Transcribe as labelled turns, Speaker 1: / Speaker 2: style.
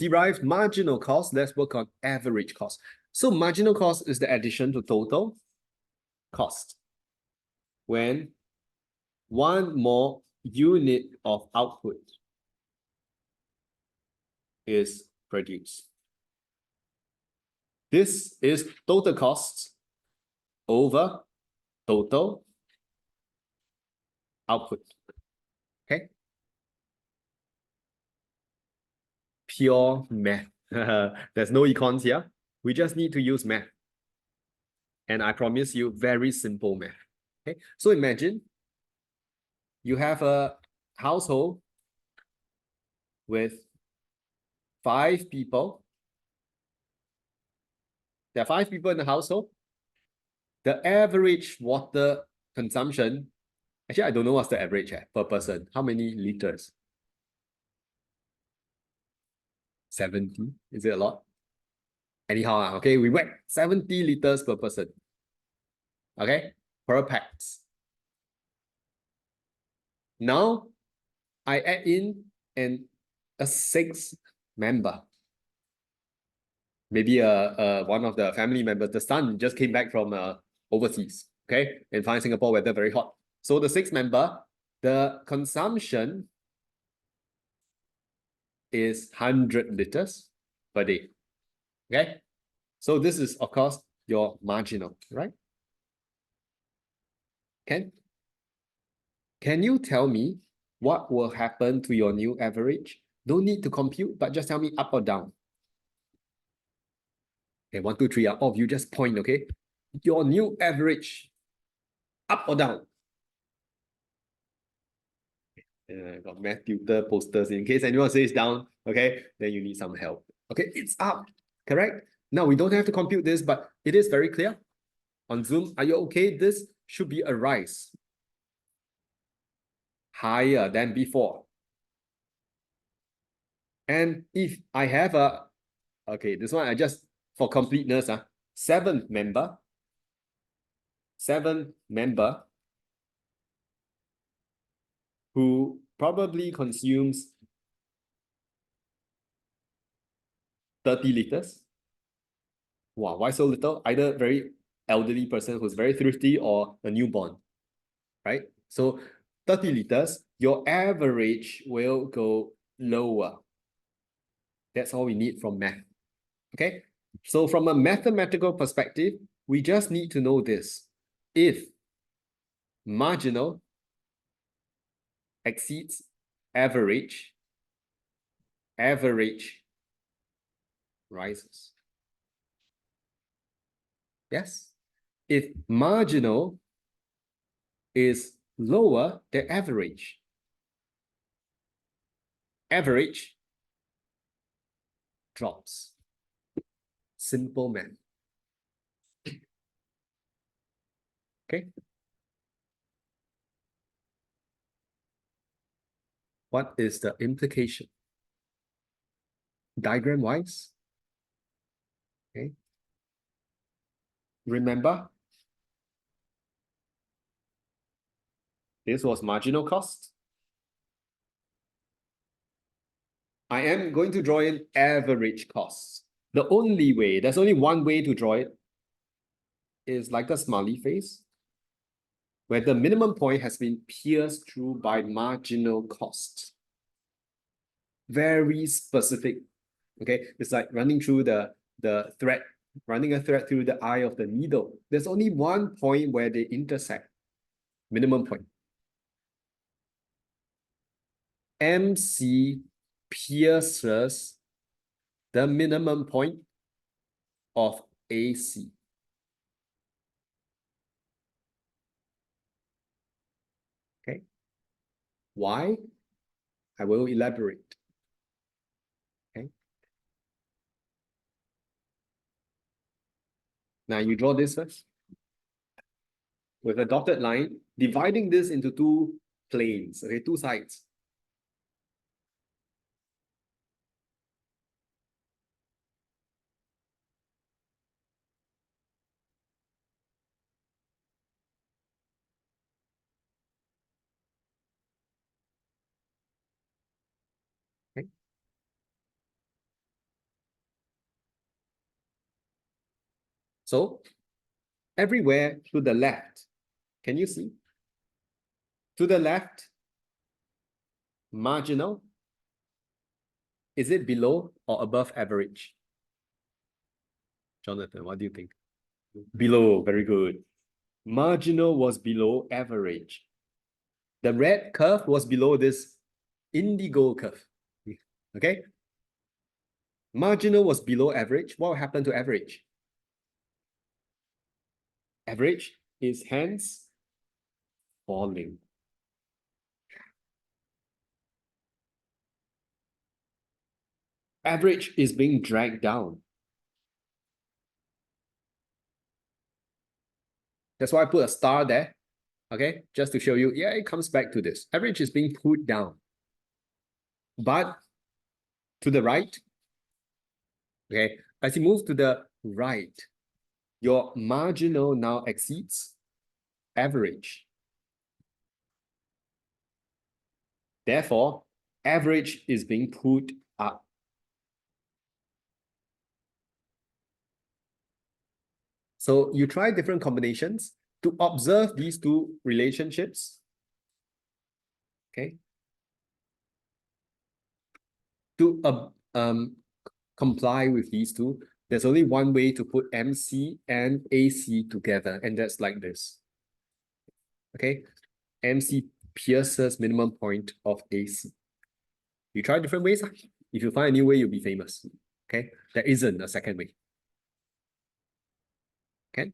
Speaker 1: derived marginal cost, let's work on average cost. So marginal cost is the addition to total cost when one more unit of output is produced. This is total costs over total output. Okay? Pure math. There's no econs here. We just need to use math. And I promise you, very simple math. Okay? So imagine you have a household with 5 people. There are 5 people in the household. The average water consumption, actually, I don't know what's the average per person. How many liters? 70? Is it a lot? Anyhow, okay, we whack 70 liters per person. Okay, per pax. Now, I add in a 6th member. Maybe one of the family members, the son just came back from overseas, okay, and find Singapore weather very hot. So the 6th member, the consumption is 100 liters per day. Okay, so this is, of course, your marginal, right? Can you tell me what will happen to your new average? Don't need to compute, but just tell me up or down. Okay, 1, 2, 3. All of you just point, okay? Your new average, up or down? Got math tutor posters in case anyone says down, okay? Then you need some help. Okay, it's up, correct? Now, we don't have to compute this, but it is very clear. On Zoom, are you okay? This should be a rise. Higher than before. And if I have okay, this one I just, for completeness, 7th member who probably consumes 30 liters. Wow, why so little? Either very elderly person who's very thrifty or a newborn, right? So 30 liters, your average will go lower. That's all we need from math, okay? So from a mathematical perspective, we just need to know this. If marginal exceeds average rises. Yes. If marginal is lower than average drops. Simple math. Okay. What is the implication? Diagram wise. Okay. Remember, this was marginal cost. I am going to draw in average costs. The only way, there's only one way to draw it, is like a smiley face, where the minimum point has been pierced through by marginal cost. Very specific. Okay, it's like running through the thread, running a thread through the eye of the needle. There's only one point where they intersect. Minimum point. MC pierces the minimum point of AC. Okay. Why? I will elaborate. Okay. Now you draw this first. With a dotted line, dividing this into 2 planes, okay, 2 sides. Okay. So everywhere to the left, can you see? To the left, marginal, is it below or above average? Jonathan, what do you think? Below, very good. Marginal was below average. The red curve was below this indigo curve. Okay? Marginal was below average. What happened to average? Average is hence falling. Average is being dragged down. That's why I put a star there, okay? Just to show you, yeah, it comes back to this. Average is being put down. But to the right, okay, as you move to the right, your marginal now exceeds average. Therefore, average is being put up. So you try different combinations to observe these two relationships. Okay. To comply with these two, there's only one way to put MC and AC together, and that's like this. Okay. MC pierces minimum point of AC. You try different ways. If you find a new way, you'll be famous. Okay. There isn't a second way. Okay.